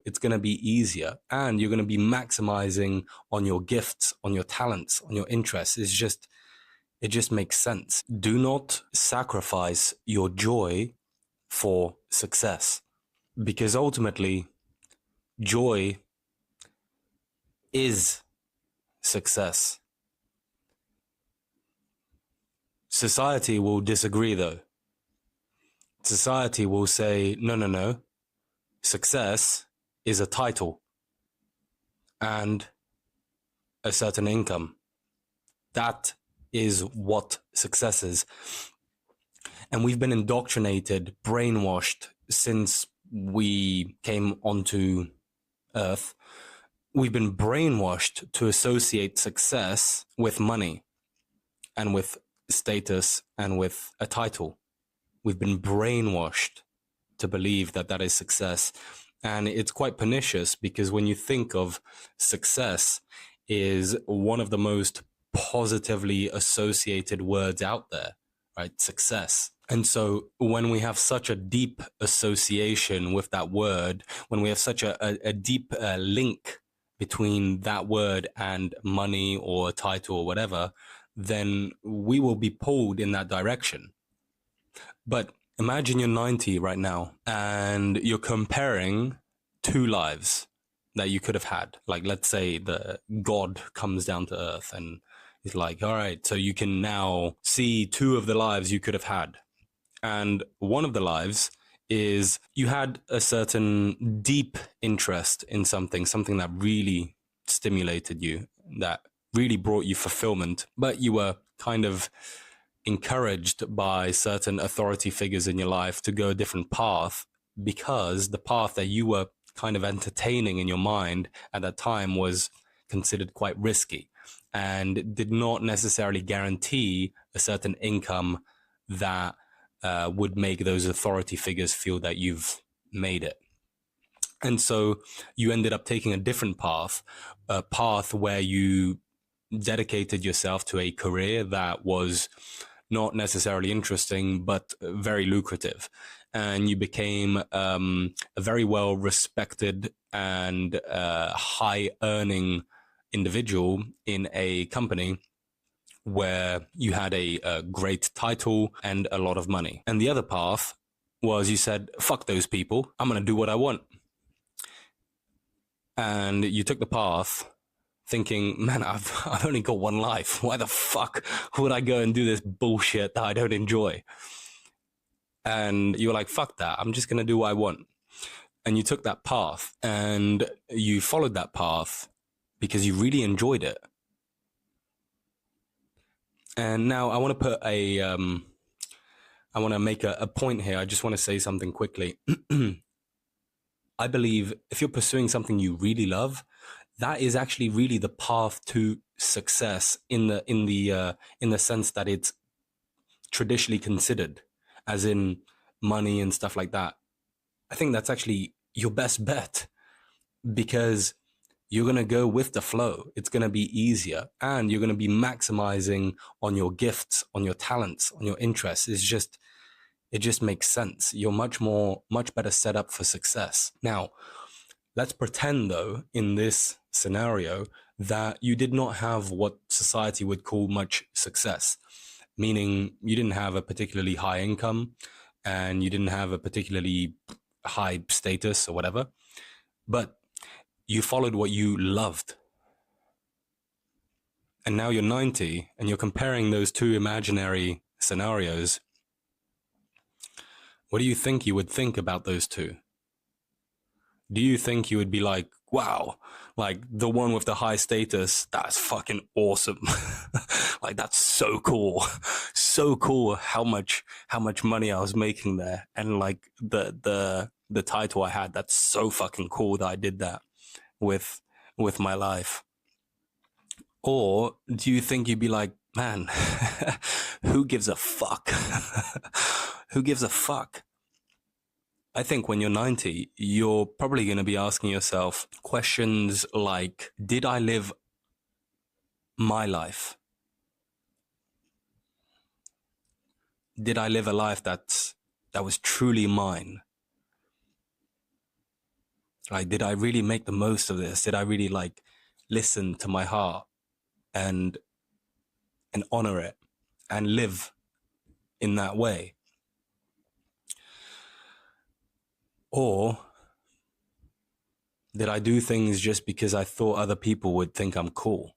it's going to be easier, and you're going to be maximizing on your gifts, on your talents, on your interests. It just makes sense. Do not sacrifice your joy for success, because ultimately joy is success. Society will disagree though. Society will say, no, no, no. Success is a title and a certain income. That is what success is. And we've been indoctrinated, brainwashed since we came onto Earth. We've been brainwashed to associate success with money and with status and with a title. We've been brainwashed to believe that that is success. And it's quite pernicious, because when you think of success is one of the most positively associated words out there, right? Success. And so when we have such a deep association with that word, when we have such a deep link between that word and money or title or whatever, then we will be pulled in that direction. But imagine you're 90 right now and you're comparing two lives that you could have had. Like, let's say the God comes down to earth and he's like, all right, so you can now see two of the lives you could have had. And one of the lives is you had a certain deep interest in something that really stimulated you, that really brought you fulfillment, but you were kind of encouraged by certain authority figures in your life to go a different path, because the path that you were kind of entertaining in your mind at that time was considered quite risky and did not necessarily guarantee a certain income that would make those authority figures feel that you've made it. And so you ended up taking a different path, a path where you dedicated yourself to a career that was not necessarily interesting, but very lucrative. And you became a very well respected and high earning individual in a company where you had a great title and a lot of money. And the other path was, you said, fuck those people, I'm going to do what I want. And you took the path thinking, man, I've only got one life. Why the fuck would I go and do this bullshit that I don't enjoy? And you were like, fuck that, I'm just going to do what I want. And you took that path and you followed that path because you really enjoyed it. And now I want to put I want to make a point here. I just want to say something quickly. I believe if you're pursuing something you really love, that is actually really the path to success in the sense that it's traditionally considered, as in money and stuff like that. I think that's actually your best bet, because you're going to go with the flow. It's going to be easier, and you're going to be maximizing on your gifts, on your talents, on your interests. It just makes sense. You're much better set up for success. Now, let's pretend though, in this scenario, that you did not have what society would call much success, meaning you didn't have a particularly high income and you didn't have a particularly high status or whatever, but you followed what you loved. And now you're 90 and you're comparing those two imaginary scenarios. What do you think you would think about those two? Do you think you would be like, wow, like the one with the high status, that's fucking awesome. Like, that's so cool. So cool how much money I was making there. And like the title I had, that's so fucking cool that I did that with my life. Or do you think you'd be like, man, who gives a fuck? Who gives a fuck? I think when you're 90, you're probably going to be asking yourself questions like, did I live my life? Did I live a life that was truly mine? Like, did I really make the most of this? Did I really like listen to my heart and honor it and live in that way? Or did I do things just because I thought other people would think I'm cool?